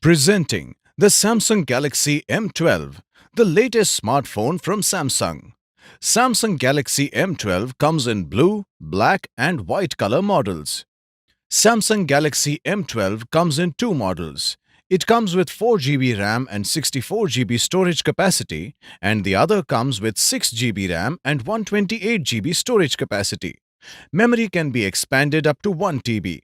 Presenting the Samsung Galaxy M12, the latest smartphone from Samsung. Samsung Galaxy M12 comes in blue, black and white color models. Samsung Galaxy M12 comes in two models. It comes with 4GB RAM and 64GB storage capacity, and the other comes with 6GB RAM and 128GB storage capacity. Memory can be expanded up to 1TB.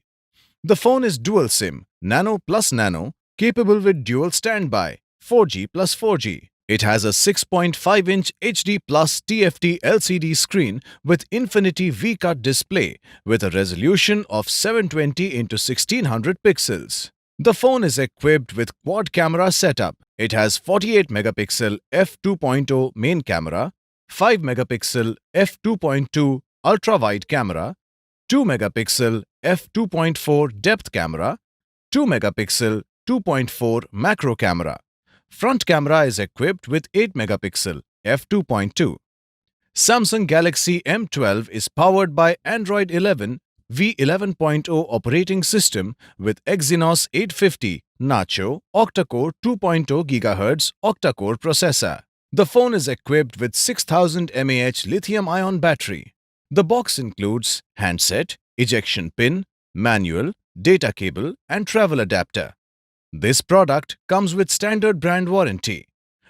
The phone is dual SIM, Nano plus Nano, capable with dual standby, 4G plus 4G. It has a 6.5-inch HD Plus TFT LCD screen with Infinity V-Cut display with a resolution of 720 x 1600 pixels. The phone is equipped with quad camera setup. It has 48 megapixel f2.0 main camera, 5 megapixel f2.2 ultra-wide camera, 2 megapixel f2.4 depth camera, 2 megapixel 2.4 macro camera. Front camera is equipped with 8 megapixel f2.2. Samsung Galaxy M12 is powered by Android 11 v11.0 operating system with Exynos850 Nacho Octa Core 2.0 GHz Octa Core processor. The phone is equipped with 6000 mAh lithium-ion battery. The box includes handset, ejection pin, manual, data cable and travel adapter. This product comes with standard brand warranty.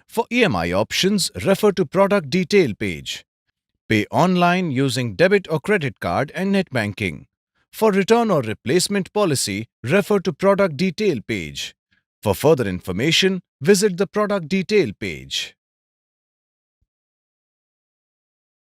For EMI options, refer to product detail page. Pay online using debit or credit card and net banking. For return or replacement policy, refer to product detail page. For further information, visit the product detail page.